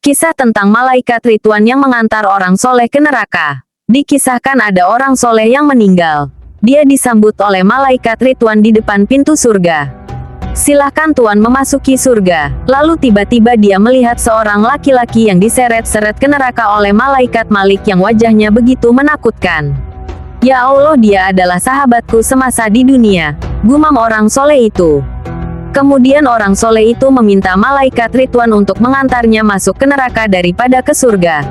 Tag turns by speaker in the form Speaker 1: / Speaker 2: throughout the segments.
Speaker 1: Kisah tentang malaikat Ridwan yang mengantar orang soleh ke neraka. Dikisahkan ada orang soleh yang meninggal. Dia disambut oleh malaikat Ridwan di depan pintu surga. Silahkan Tuan memasuki surga. Lalu tiba-tiba dia melihat seorang laki-laki yang diseret-seret ke neraka oleh malaikat Malik yang wajahnya begitu menakutkan. Ya Allah, dia adalah sahabatku semasa di dunia, gumam orang soleh itu. Kemudian orang soleh itu meminta malaikat Ridwan untuk mengantarnya masuk ke neraka daripada ke surga.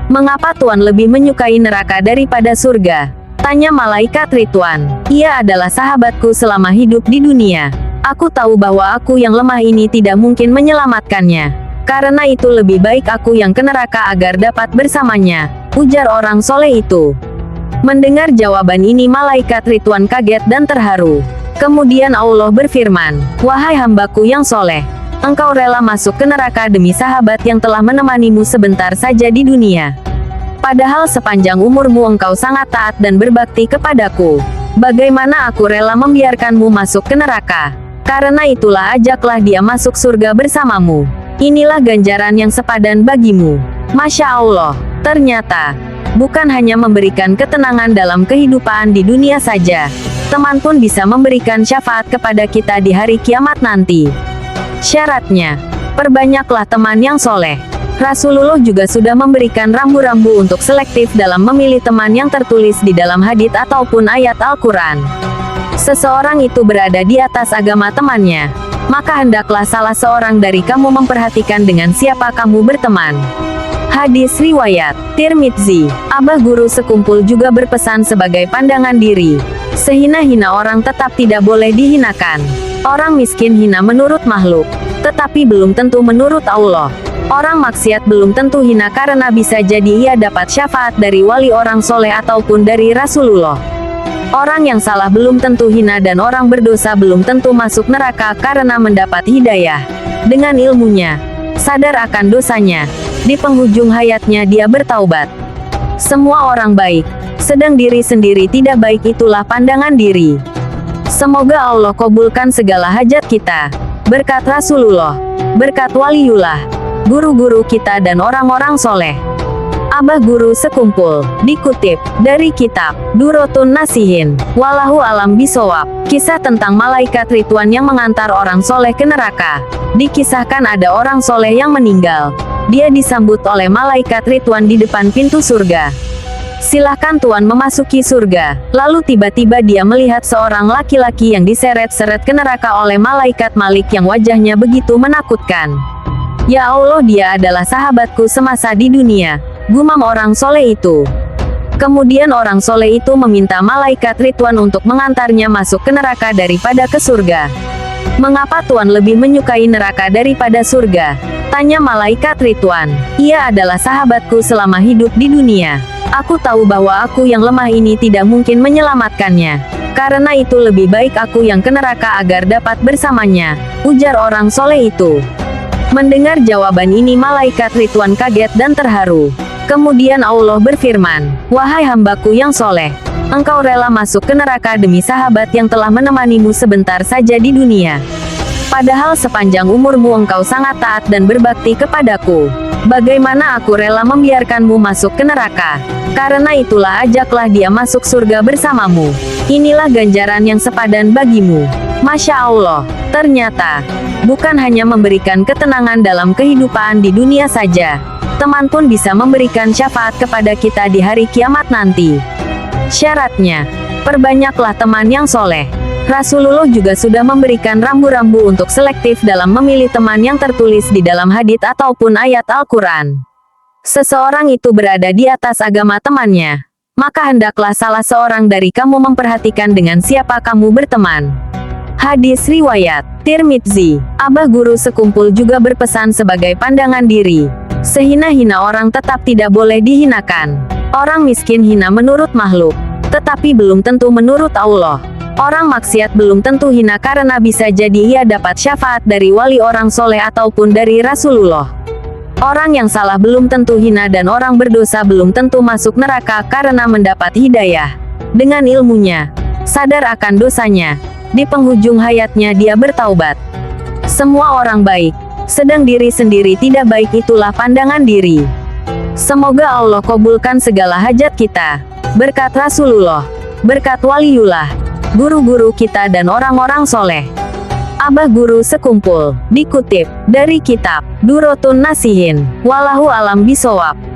Speaker 1: Mengapa Tuan lebih menyukai neraka daripada surga? Tanya malaikat Ridwan. Ia adalah sahabatku selama hidup di dunia. Aku tahu bahwa aku yang lemah ini tidak mungkin menyelamatkannya. Karena itu lebih baik aku yang ke neraka agar dapat bersamanya, ujar orang soleh itu. Mendengar jawaban ini malaikat Ridwan kaget dan terharu. Kemudian Allah berfirman, "Wahai hambaku yang soleh, engkau rela masuk ke neraka demi sahabat yang telah menemanimu sebentar saja di dunia. Padahal sepanjang umurmu engkau sangat taat dan berbakti kepadaku. Bagaimana aku rela membiarkanmu masuk ke neraka? Karena itulah ajaklah dia masuk surga bersamamu. Inilah ganjaran yang sepadan bagimu." Masya Allah, ternyata bukan hanya memberikan ketenangan dalam kehidupan di dunia saja, teman pun bisa memberikan syafaat kepada kita di hari kiamat nanti. Syaratnya, perbanyaklah teman yang soleh. Rasulullah juga sudah memberikan rambu-rambu untuk selektif dalam memilih teman yang tertulis di dalam hadits ataupun ayat Al-Quran. Seseorang itu berada di atas agama temannya, maka hendaklah salah seorang dari kamu memperhatikan dengan siapa kamu berteman. Hadis riwayat Tirmidzi. Abah guru sekumpul juga berpesan sebagai pandangan diri. Sehina-hina orang tetap tidak boleh dihinakan. Orang miskin hina menurut makhluk, tetapi belum tentu menurut Allah. Orang maksiat belum tentu hina karena bisa jadi ia dapat syafaat dari wali orang soleh ataupun dari Rasulullah. Orang yang salah belum tentu hina dan orang berdosa belum tentu masuk neraka karena mendapat hidayah. Dengan ilmunya, sadar akan dosanya, di penghujung hayatnya dia bertaubat. Semua orang baik, sedang diri sendiri tidak baik, itulah pandangan diri. Semoga Allah kabulkan segala hajat kita. Berkat Rasulullah, berkat waliullah, guru-guru kita dan orang-orang soleh. Abah guru sekumpul, dikutip dari kitab Durotun Nasihin. Wallahu alam bisawab. Kisah tentang malaikat Ridwan yang mengantar orang soleh ke neraka. Dikisahkan ada orang soleh yang meninggal. Dia disambut oleh malaikat Ridwan di depan pintu surga. Silahkan Tuan memasuki surga. Lalu tiba-tiba dia melihat seorang laki-laki yang diseret-seret ke neraka oleh malaikat Malik yang wajahnya begitu menakutkan. Ya Allah, dia adalah sahabatku semasa di dunia, gumam orang soleh itu. Kemudian orang soleh itu meminta malaikat Ridwan untuk mengantarnya masuk ke neraka daripada ke surga. Mengapa Tuan lebih menyukai neraka daripada surga? Tanya malaikat Ridwan. Ia adalah sahabatku selama hidup di dunia. Aku tahu bahwa aku yang lemah ini tidak mungkin menyelamatkannya. Karena itu lebih baik aku yang ke neraka agar dapat bersamanya, ujar orang soleh itu. Mendengar jawaban ini malaikat Ridwan kaget dan terharu. Kemudian Allah berfirman, "Wahai hambaku yang soleh, engkau rela masuk ke neraka demi sahabat yang telah menemanimu sebentar saja di dunia. Padahal sepanjang umurmu engkau sangat taat dan berbakti kepadaku. Bagaimana aku rela membiarkanmu masuk ke neraka? Karena itulah ajaklah dia masuk surga bersamamu. Inilah ganjaran yang sepadan bagimu." Masya Allah, ternyata bukan hanya memberikan ketenangan dalam kehidupan di dunia saja, teman pun bisa memberikan syafaat kepada kita di hari kiamat nanti. Syaratnya, perbanyaklah teman yang soleh. Rasulullah juga sudah memberikan rambu-rambu untuk selektif dalam memilih teman yang tertulis di dalam hadits ataupun ayat Al-Quran. Seseorang itu berada di atas agama temannya, maka hendaklah salah seorang dari kamu memperhatikan dengan siapa kamu berteman. Hadis riwayat Tirmidzi. Abah guru sekumpul juga berpesan sebagai pandangan diri. Sehina-hina orang tetap tidak boleh dihinakan. Orang miskin hina menurut makhluk, tetapi belum tentu menurut Allah. Orang maksiat belum tentu hina karena bisa jadi ia dapat syafaat dari wali orang soleh ataupun dari Rasulullah. Orang yang salah belum tentu hina dan orang berdosa belum tentu masuk neraka karena mendapat hidayah. Dengan ilmunya, sadar akan dosanya, di penghujung hayatnya dia bertaubat. Semua orang baik, Sedang diri sendiri tidak baik, itulah pandangan diri. Semoga Allah kabulkan segala hajat kita. Berkat Rasulullah, berkat waliullah, guru-guru kita dan orang-orang soleh. Abah Guru Sekumpul, dikutip dari kitab Durotun Nasihin. Wallahu alam bisawab.